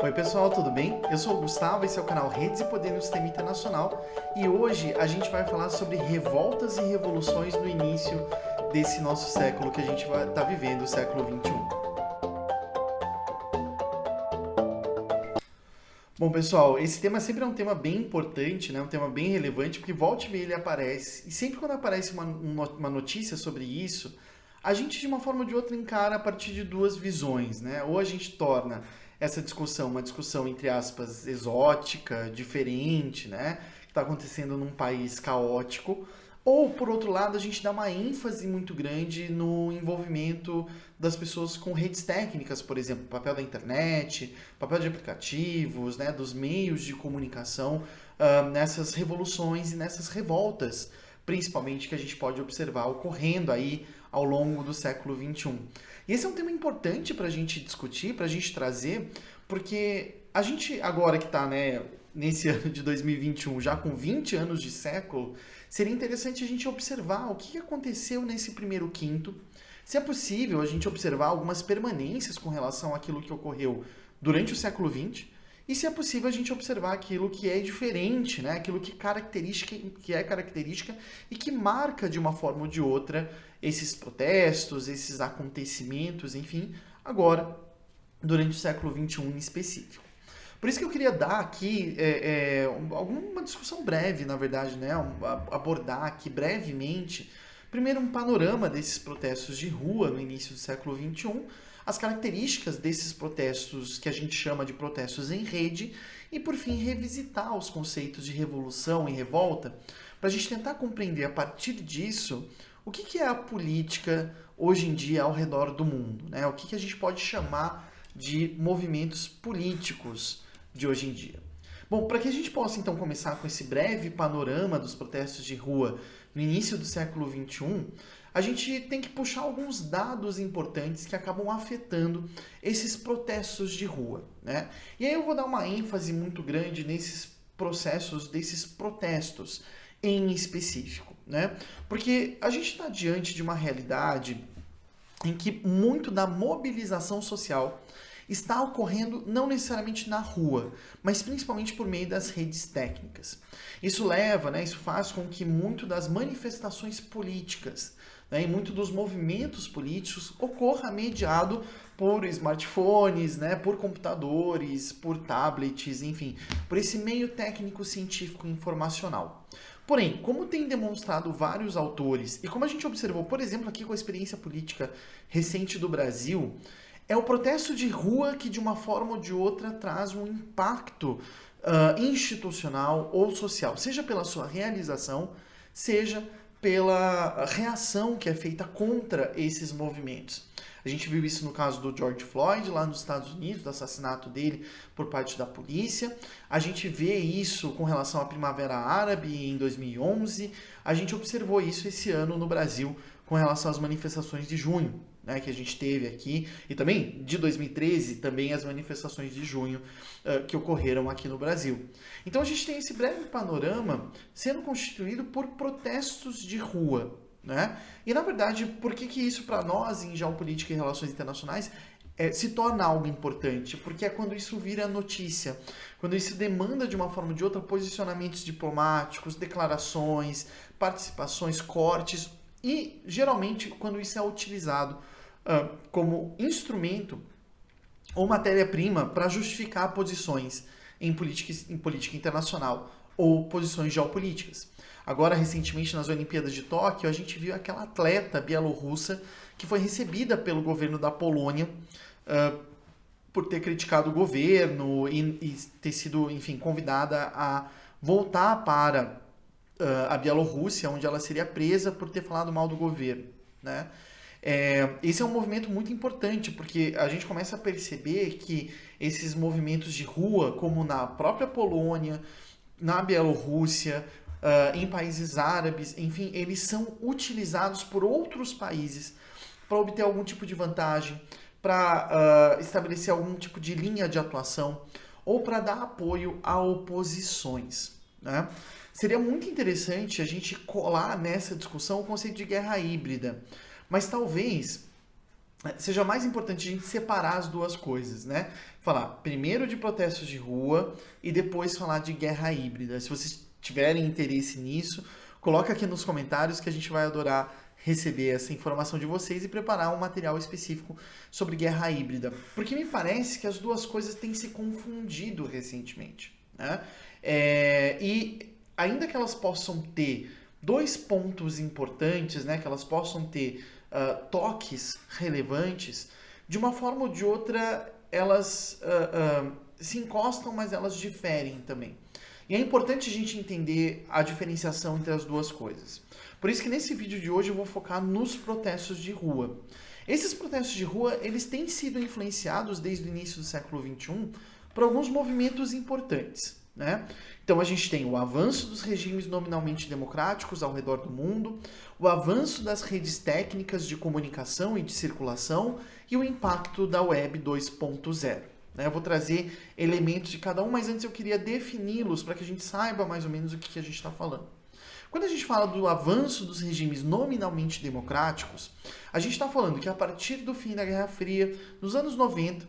Oi pessoal, tudo bem? Eu sou o Gustavo, esse é o canal Redes e Poder no Sistema Internacional e hoje a gente vai falar sobre revoltas e revoluções no início desse nosso século que a gente vai estar vivendo, o século XXI. Bom pessoal, esse tema sempre é um tema bem importante, né? Um tema bem relevante, porque volta e meia ele aparece e sempre quando aparece uma notícia sobre isso, a gente de uma forma ou de outra encara a partir de duas visões, né? Ou a gente torna essa discussão uma discussão, entre aspas, exótica, diferente, né? Que está acontecendo num país caótico. Ou, por outro lado, a gente dá uma ênfase muito grande no envolvimento das pessoas com redes técnicas, por exemplo, papel da internet, papel de aplicativos, né, dos meios de comunicação, nessas revoluções e nessas revoltas, principalmente que a gente pode observar ocorrendo aí ao longo do século XXI. E esse é um tema importante para a gente discutir, para a gente trazer, porque a gente agora que está, né, nesse ano de 2021, já com 20 anos de século, seria interessante a gente observar o que aconteceu nesse primeiro quinto, se é possível a gente observar algumas permanências com relação àquilo que ocorreu durante o século XX, e se é possível a gente observar aquilo que é diferente, né? Aquilo que é característica e que marca de uma forma ou de outra esses protestos, esses acontecimentos, enfim, agora, durante o século XXI em específico. Por isso que eu queria dar aqui alguma discussão breve, na verdade, né? Abordar aqui brevemente, primeiro um panorama desses protestos de rua no início do século XXI, as características desses protestos que a gente chama de protestos em rede e, por fim, revisitar os conceitos de revolução e revolta para a gente tentar compreender a partir disso o que é a política hoje em dia ao redor do mundo, né? O que a gente pode chamar de movimentos políticos de hoje em dia. Bom, para que a gente possa então começar com esse breve panorama dos protestos de rua no início do século XXI, a gente tem que puxar alguns dados importantes que acabam afetando esses protestos de rua, né? E aí eu vou dar uma ênfase muito grande nesses processos, desses protestos em específico, né? Porque a gente está diante de uma realidade em que muito da mobilização social está ocorrendo não necessariamente na rua, mas principalmente por meio das redes técnicas. Isso leva, né, isso faz com que muito das manifestações políticas, né, e muito dos movimentos políticos ocorra mediado por smartphones, né, por computadores, por tablets, enfim, por esse meio técnico científico informacional. Porém, como tem demonstrado vários autores, e como a gente observou, por exemplo, aqui com a experiência política recente do Brasil, é o protesto de rua que, de uma forma ou de outra, traz um impacto institucional ou social, seja pela sua realização, seja pela reação que é feita contra esses movimentos. A gente viu isso no caso do George Floyd, lá nos Estados Unidos, do assassinato dele por parte da polícia. A gente vê isso com relação à Primavera Árabe em 2011. A gente observou isso esse ano no Brasil com relação às manifestações de junho, né, que a gente teve aqui, e também de 2013, também as manifestações de junho que ocorreram aqui no Brasil. Então a gente tem esse breve panorama sendo constituído por protestos de rua, né? E na verdade, por que isso para nós em geopolítica e relações internacionais se torna algo importante? Porque é quando isso vira notícia, quando isso demanda de uma forma ou de outra posicionamentos diplomáticos, declarações, participações, cortes, e geralmente quando isso é utilizado como instrumento ou matéria-prima para justificar posições em política internacional ou posições geopolíticas. Agora, recentemente, nas Olimpíadas de Tóquio, a gente viu aquela atleta bielorrussa que foi recebida pelo governo da Polônia por ter criticado o governo e ter sido, enfim, convidada a voltar para a Bielorrússia, onde ela seria presa por ter falado mal do governo, né? Esse é um movimento muito importante, porque a gente começa a perceber que esses movimentos de rua, como na própria Polônia, na Bielorrússia, em países árabes, enfim, eles são utilizados por outros países para obter algum tipo de vantagem, para estabelecer algum tipo de linha de atuação ou para dar apoio a oposições, né? Seria muito interessante a gente colar nessa discussão o conceito de guerra híbrida, mas talvez seja mais importante a gente separar as duas coisas, né? Falar primeiro de protestos de rua e depois falar de guerra híbrida. Se vocês tiverem interesse nisso, coloca aqui nos comentários que a gente vai adorar receber essa informação de vocês e preparar um material específico sobre guerra híbrida. Porque me parece que as duas coisas têm se confundido recentemente, né? E ainda que elas possam ter dois pontos importantes, né? Que elas possam ter toques relevantes, de uma forma ou de outra elas se encostam, mas elas diferem também. E é importante a gente entender a diferenciação entre as duas coisas. Por isso que nesse vídeo de hoje eu vou focar nos protestos de rua. Esses protestos de rua, eles têm sido influenciados desde o início do século XXI por alguns movimentos importantes, né? Então a gente tem o avanço dos regimes nominalmente democráticos ao redor do mundo, o avanço das redes técnicas de comunicação e de circulação e o impacto da Web 2.0. Eu vou trazer elementos de cada um, mas antes eu queria defini-los para que a gente saiba mais ou menos o que a gente está falando. Quando a gente fala do avanço dos regimes nominalmente democráticos, a gente está falando que a partir do fim da Guerra Fria, nos anos 90,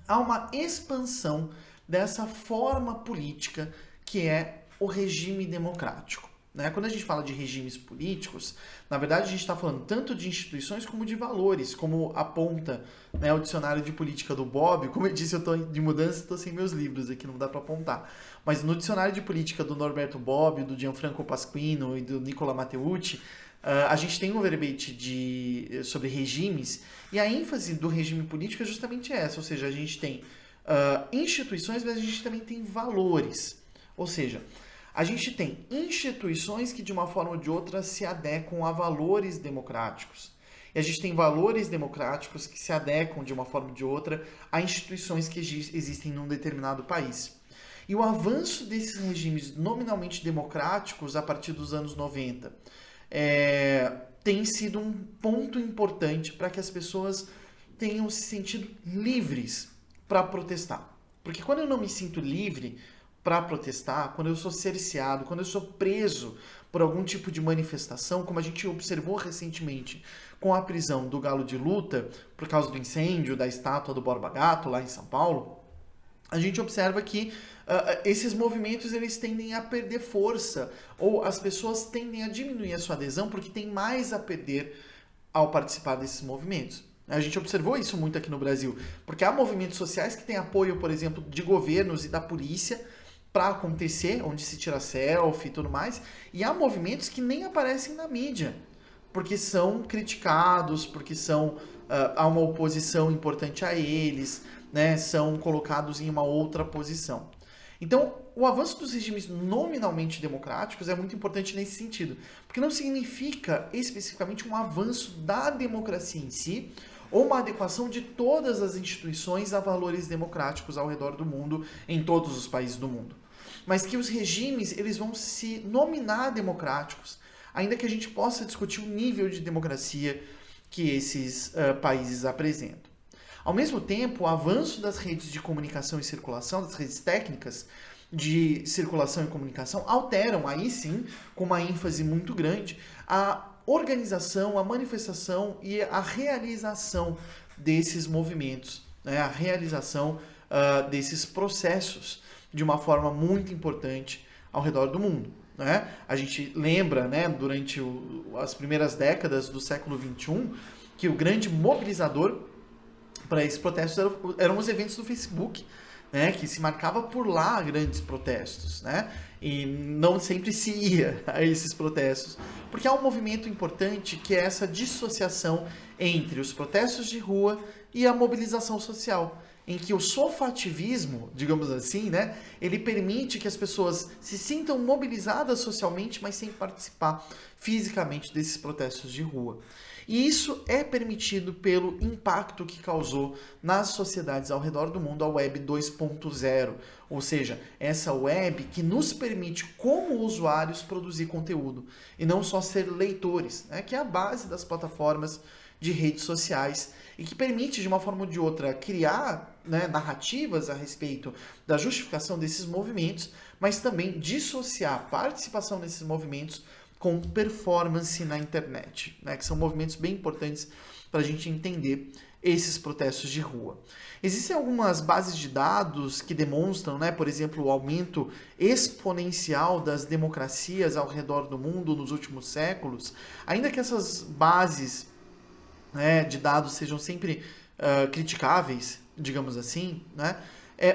há uma expansão dessa forma política que é o regime democrático. Quando a gente fala de regimes políticos, na verdade a gente está falando tanto de instituições como de valores, como aponta o dicionário de política do Bob. Como eu disse, eu estou de mudança, estou sem meus livros aqui, não dá para apontar. Mas no dicionário de política do Norberto Bobbio, do Gianfranco Pasquino e do Nicola Matteucci, a gente tem um verbete sobre regimes, e a ênfase do regime político é justamente essa, ou seja, a gente tem instituições, mas a gente também tem valores. Ou seja, a gente tem instituições que de uma forma ou de outra se adequam a valores democráticos. E a gente tem valores democráticos que se adequam de uma forma ou de outra a instituições que existem num determinado país. E o avanço desses regimes nominalmente democráticos a partir dos anos 90 tem sido um ponto importante para que as pessoas tenham se sentido livres para protestar. Porque quando eu não me sinto livre para protestar, quando eu sou cerceado, quando eu sou preso por algum tipo de manifestação, como a gente observou recentemente com a prisão do Galo de Luta por causa do incêndio da estátua do Borba Gato lá em São Paulo, a gente observa que esses movimentos eles tendem a perder força, ou as pessoas tendem a diminuir a sua adesão porque tem mais a perder ao participar desses movimentos. A gente observou isso muito aqui no Brasil, porque há movimentos sociais que têm apoio, por exemplo, de governos e da polícia para acontecer, onde se tira selfie e tudo mais, e há movimentos que nem aparecem na mídia, porque são criticados, porque há uma oposição importante a eles, são colocados em uma outra posição. Então, o avanço dos regimes nominalmente democráticos é muito importante nesse sentido, porque não significa especificamente um avanço da democracia em si, ou uma adequação de todas as instituições a valores democráticos ao redor do mundo, em todos os países do mundo. Mas que os regimes eles vão se nominar democráticos, ainda que a gente possa discutir o nível de democracia que esses países apresentam. Ao mesmo tempo, o avanço das redes de comunicação e circulação, das redes técnicas de circulação e comunicação, alteram, aí sim, com uma ênfase muito grande, a organização, a manifestação e a realização desses movimentos, a realização desses processos de uma forma muito importante ao redor do mundo. A gente lembra, durante as primeiras décadas do século XXI, que o grande mobilizador para esses protestos eram os eventos do Facebook, que se marcava por lá grandes protestos, e não sempre se ia a esses protestos, porque há um movimento importante que é essa dissociação entre os protestos de rua e a mobilização social, em que o sofativismo, digamos assim, ele permite que as pessoas se sintam mobilizadas socialmente, mas sem participar fisicamente desses protestos de rua. E isso é permitido pelo impacto que causou nas sociedades ao redor do mundo a Web 2.0, ou seja, essa web que nos permite, como usuários, produzir conteúdo e não só ser leitores, que é a base das plataformas de redes sociais e que permite, de uma forma ou de outra, criar narrativas a respeito da justificação desses movimentos, mas também dissociar a participação nesses movimentos com performance na internet, que são movimentos bem importantes para a gente entender esses protestos de rua. Existem algumas bases de dados que demonstram, né, por exemplo, o aumento exponencial das democracias ao redor do mundo nos últimos séculos, ainda que essas bases, né, de dados sejam sempre criticáveis, digamos assim, né?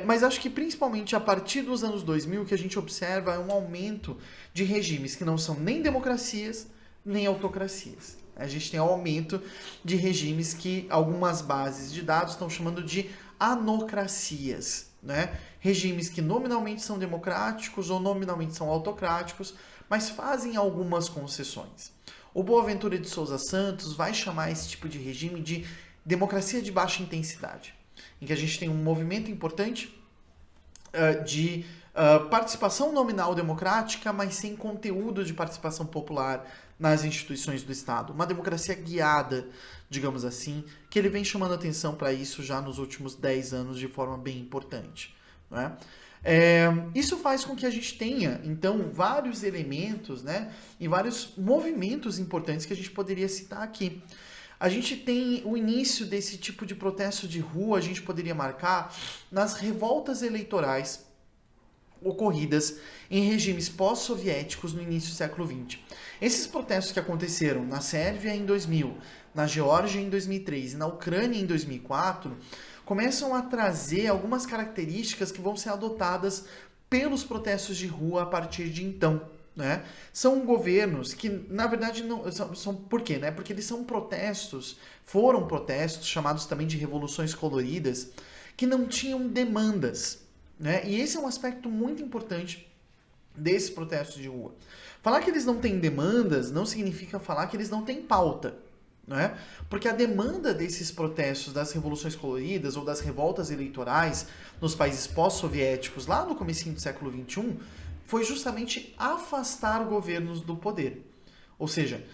Mas acho que principalmente a partir dos anos 2000 o que a gente observa é um aumento de regimes que não são nem democracias nem autocracias. A gente tem um aumento de regimes que algumas bases de dados estão chamando de anocracias, né? Regimes que nominalmente são democráticos ou nominalmente são autocráticos, mas fazem algumas concessões. O Boaventura de Souza Santos vai chamar esse tipo de regime de democracia de baixa intensidade, em que a gente tem um movimento importante de participação nominal democrática, mas sem conteúdo de participação popular nas instituições do Estado. Uma democracia guiada, digamos assim, que ele vem chamando atenção para isso já nos últimos 10 anos de forma bem importante. Né? Isso faz com que a gente tenha, então, vários elementos, né, e vários movimentos importantes que a gente poderia citar aqui. A gente tem o início desse tipo de protesto de rua, a gente poderia marcar nas revoltas eleitorais ocorridas em regimes pós-soviéticos no início do século XX. Esses protestos que aconteceram na Sérvia em 2000, na Geórgia em 2003 e na Ucrânia em 2004, começam a trazer algumas características que vão ser adotadas pelos protestos de rua a partir de então. Né? São governos que, na verdade, não são por quê? Né? Porque eles foram protestos chamados também de revoluções coloridas, que não tinham demandas. Né? E esse é um aspecto muito importante desses protestos de rua. Falar que eles não têm demandas não significa falar que eles não têm pauta. Né? Porque a demanda desses protestos, das revoluções coloridas ou das revoltas eleitorais nos países pós-soviéticos, lá no comecinho do século XXI, foi justamente afastar governos do poder. Ou seja,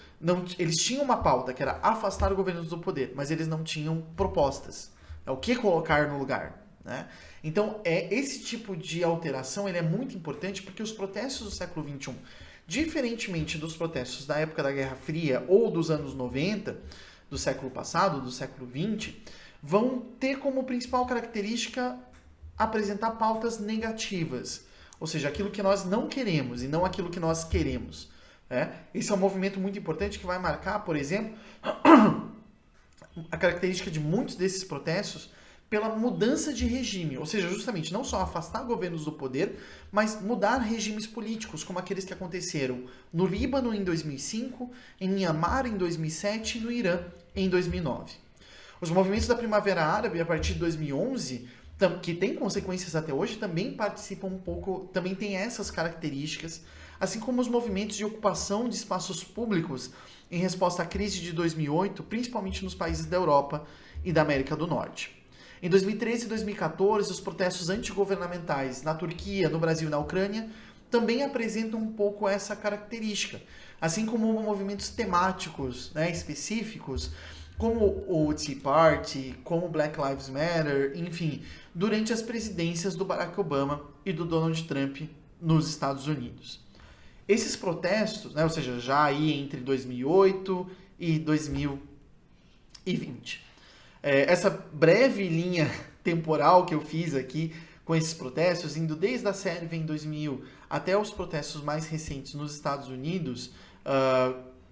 eles tinham uma pauta que era afastar governos do poder, mas eles não tinham propostas. É o que colocar no lugar. Né? Então, esse tipo de alteração ele é muito importante porque os protestos do século XXI, diferentemente dos protestos da época da Guerra Fria ou dos anos 90, do século passado, do século XX, vão ter como principal característica apresentar pautas negativas. Ou seja, aquilo que nós não queremos e não aquilo que nós queremos. Né? Esse é um movimento muito importante que vai marcar, por exemplo, a característica de muitos desses protestos pela mudança de regime. Ou seja, justamente não só afastar governos do poder, mas mudar regimes políticos, como aqueles que aconteceram no Líbano em 2005, em Myanmar em 2007 e no Irã em 2009. Os movimentos da Primavera Árabe, a partir de 2011, que tem consequências até hoje, também participam um pouco, também tem essas características, assim como os movimentos de ocupação de espaços públicos em resposta à crise de 2008, principalmente nos países da Europa e da América do Norte. Em 2013 e 2014, os protestos antigovernamentais na Turquia, no Brasil e na Ucrânia também apresentam um pouco essa característica, assim como movimentos temáticos, né, específicos, como o Tea Party, como o Black Lives Matter, enfim, durante as presidências do Barack Obama e do Donald Trump nos Estados Unidos. Esses protestos, né, ou seja, já aí entre 2008 e 2020. Essa breve linha temporal que eu fiz aqui com esses protestos, indo desde a Sérvia em 2000 até os protestos mais recentes nos Estados Unidos,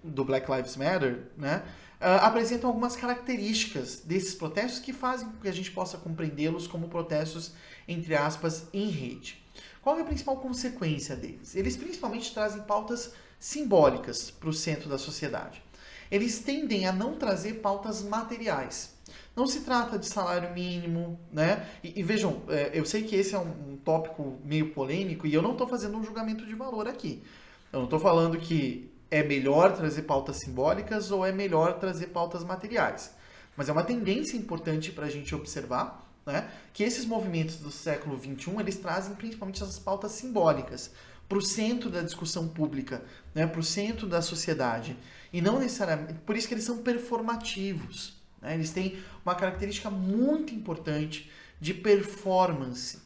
do Black Lives Matter, né, apresentam algumas características desses protestos que fazem com que a gente possa compreendê-los como protestos, entre aspas, em rede. Qual é a principal consequência deles? Eles principalmente trazem pautas simbólicas para o centro da sociedade. Eles tendem a não trazer pautas materiais. Não se trata de salário mínimo, né? E vejam, eu sei que esse é um tópico meio polêmico e eu não estou fazendo um julgamento de valor aqui. Eu não estou falando que é melhor trazer pautas simbólicas ou é melhor trazer pautas materiais. Mas é uma tendência importante para a gente observar, né, que esses movimentos do século XXI, eles trazem principalmente essas pautas simbólicas para o centro da discussão pública, né, para o centro da sociedade. E não necessariamente... Por isso que eles são performativos. Né? Eles têm uma característica muito importante de performance.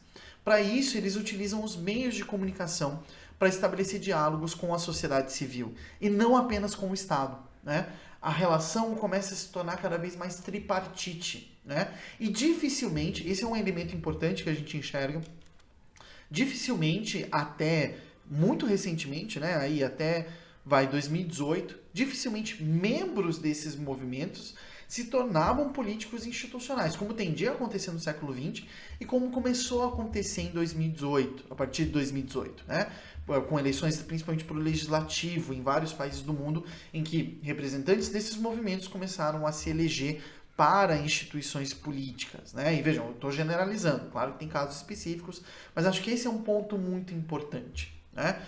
Para isso, eles utilizam os meios de comunicação para estabelecer diálogos com a sociedade civil e não apenas com o Estado. Né? a relação começa a se tornar cada vez mais tripartite, né? E dificilmente, esse é um elemento importante que a gente enxerga, dificilmente até muito recentemente, né, aí até 2018, dificilmente membros desses movimentos se tornavam políticos institucionais, como tendia a acontecer no século XX e como começou a acontecer em 2018, a partir de 2018, né? Com eleições principalmente para o legislativo em vários países do mundo, em que representantes desses movimentos começaram a se eleger para instituições políticas, né? E vejam, eu estou generalizando, claro que tem casos específicos, mas acho que esse é um ponto muito importante, né?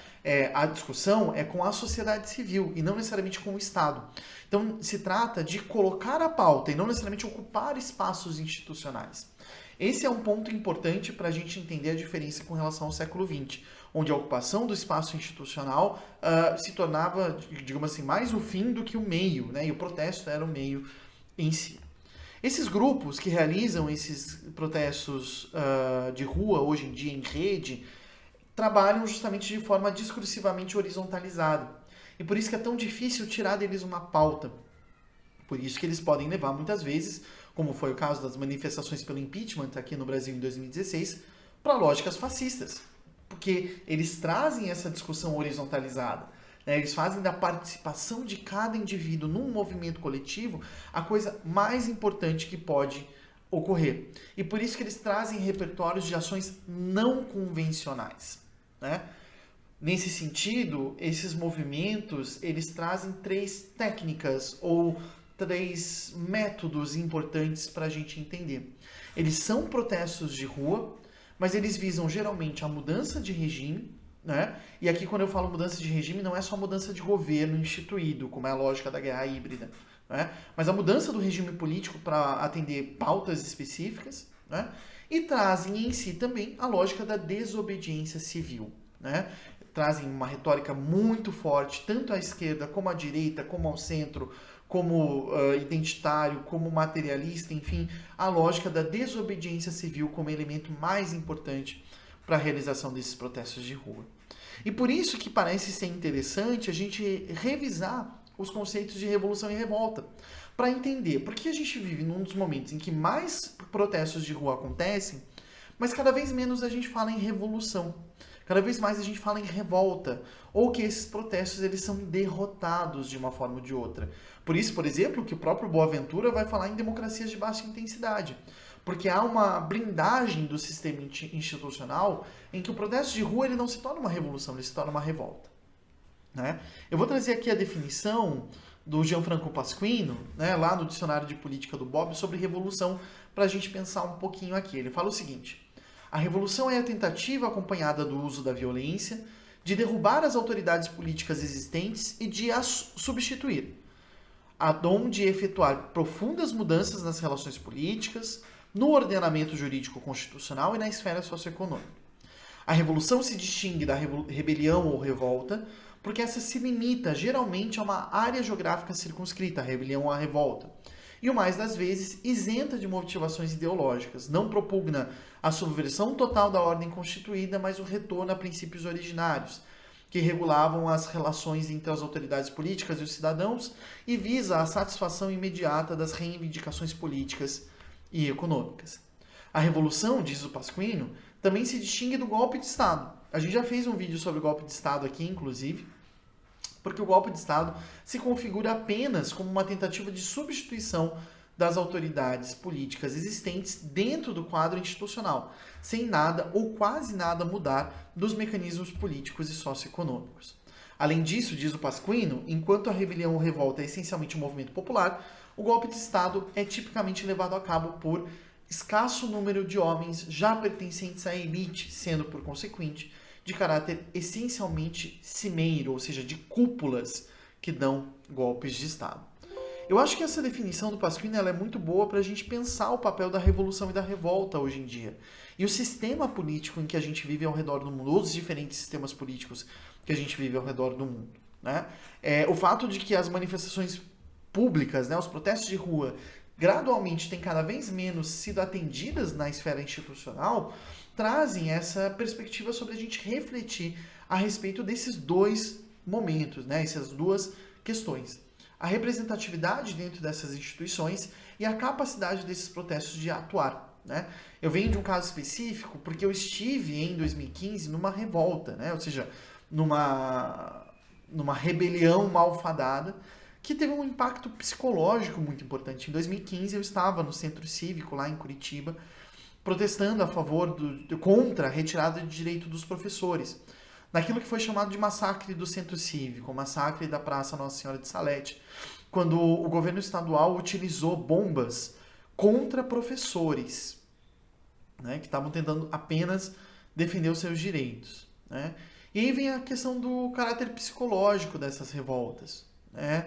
A discussão é com a sociedade civil e não necessariamente com o Estado. Então, se trata de colocar a pauta e não necessariamente ocupar espaços institucionais. Esse é um ponto importante para a gente entender a diferença com relação ao século XX, onde a ocupação do espaço institucional se tornava, digamos assim, mais o fim do que o meio, né? E o protesto era o meio em si. Esses grupos que realizam esses protestos de rua, hoje em dia em rede, trabalham justamente de forma discursivamente horizontalizada. E por isso que é tão difícil tirar deles uma pauta. Por isso que eles podem levar, muitas vezes, como foi o caso das manifestações pelo impeachment aqui no Brasil em 2016, para lógicas fascistas. Porque eles trazem essa discussão horizontalizada. Né? Eles fazem da participação de cada indivíduo num movimento coletivo a coisa mais importante que pode ocorrer. E por isso que eles trazem repertórios de ações não convencionais. Né? Nesse sentido, esses movimentos, eles trazem 3 técnicas ou 3 métodos importantes para a gente entender. Eles são protestos de rua, mas eles visam geralmente a mudança de regime, né? E aqui quando eu falo mudança de regime, não é só mudança de governo instituído, como é a lógica da guerra híbrida, né? Mas a mudança do regime político para atender pautas específicas, né? E trazem em si também a lógica da desobediência civil, né? Trazem uma retórica muito forte, tanto à esquerda como à direita, como ao centro, como identitário, como materialista, enfim, a lógica da desobediência civil como elemento mais importante para a realização desses protestos de rua. E por isso que parece ser interessante a gente revisar os conceitos de revolução e revolta, para entender por que a gente vive num dos momentos em que mais protestos de rua acontecem, mas cada vez menos a gente fala em revolução. Cada vez mais a gente fala em revolta, ou que esses protestos eles são derrotados de uma forma ou de outra. Por isso, por exemplo, que o próprio Boaventura vai falar em democracias de baixa intensidade, porque há uma blindagem do sistema institucional em que o protesto de rua ele não se torna uma revolução, ele se torna uma revolta. Né? Eu vou trazer aqui a definição do Gianfranco Pasquino, né, lá no Dicionário de Política do Bob, sobre revolução, para a gente pensar um pouquinho aqui. Ele fala o seguinte: a revolução é a tentativa acompanhada do uso da violência de derrubar as autoridades políticas existentes e de as substituir, a dom de efetuar profundas mudanças nas relações políticas, no ordenamento jurídico constitucional e na esfera socioeconômica. A revolução se distingue da rebelião ou revolta porque essa se limita geralmente a uma área geográfica circunscrita, a rebelião ou a revolta, e o mais das vezes isenta de motivações ideológicas, não propugna a subversão total da ordem constituída, mas o retorno a princípios originários, que regulavam as relações entre as autoridades políticas e os cidadãos e visa a satisfação imediata das reivindicações políticas e econômicas. A revolução, diz o Pasquino, também se distingue do golpe de Estado. A gente já fez um vídeo sobre o golpe de Estado aqui, inclusive, porque o golpe de Estado se configura apenas como uma tentativa de substituição das autoridades políticas existentes dentro do quadro institucional, sem nada ou quase nada mudar dos mecanismos políticos e socioeconômicos. Além disso, diz o Pasquino, enquanto a rebelião ou revolta é essencialmente um movimento popular, o golpe de Estado é tipicamente levado a cabo por escasso número de homens já pertencentes à elite, sendo, por consequente, de caráter essencialmente cimeiro, ou seja, de cúpulas que dão golpes de Estado. Eu acho que essa definição do Pasquino ela é muito boa para a gente pensar o papel da revolução e da revolta hoje em dia. E o sistema político em que a gente vive ao redor do mundo, os diferentes sistemas políticos que a gente vive ao redor do mundo. Né? O fato de que as manifestações públicas, né, os protestos de rua, gradualmente têm cada vez menos sido atendidas na esfera institucional, trazem essa perspectiva sobre a gente refletir a respeito desses 2 momentos, né, essas 2 questões. a representatividade dentro dessas instituições e a capacidade desses protestos de atuar, né? Eu venho de um caso específico porque eu estive em 2015 numa revolta, né? Ou seja, numa rebelião malfadada que teve um impacto psicológico muito importante. Em 2015 eu estava no centro cívico lá em Curitiba protestando a favor contra a retirada de direito dos professores, naquilo que foi chamado de massacre do centro cívico, o massacre da Praça Nossa Senhora de Salete, quando o governo estadual utilizou bombas contra professores, né, que estavam tentando apenas defender os seus direitos, né? E aí vem a questão do caráter psicológico dessas revoltas, né?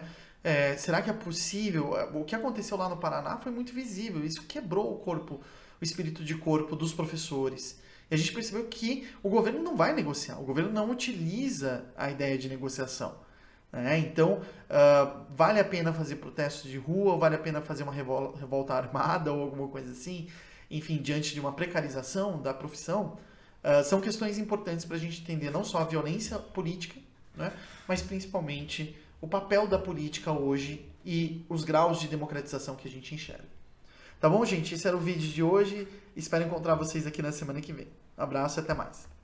Será que é possível? O que aconteceu lá no Paraná foi muito visível. Isso quebrou o espírito de corpo dos professores. E a gente percebeu que o governo não vai negociar. O governo não utiliza a ideia de negociação, né? Então, vale a pena fazer protestos de rua, ou vale a pena fazer uma revolta armada ou alguma coisa assim? Enfim, diante de uma precarização da profissão, são questões importantes para a gente entender não só a violência política, né, mas principalmente o papel da política hoje e os graus de democratização que a gente enxerga. Tá bom, gente? Esse era o vídeo de hoje. Espero encontrar vocês aqui na semana que vem. Um abraço e até mais.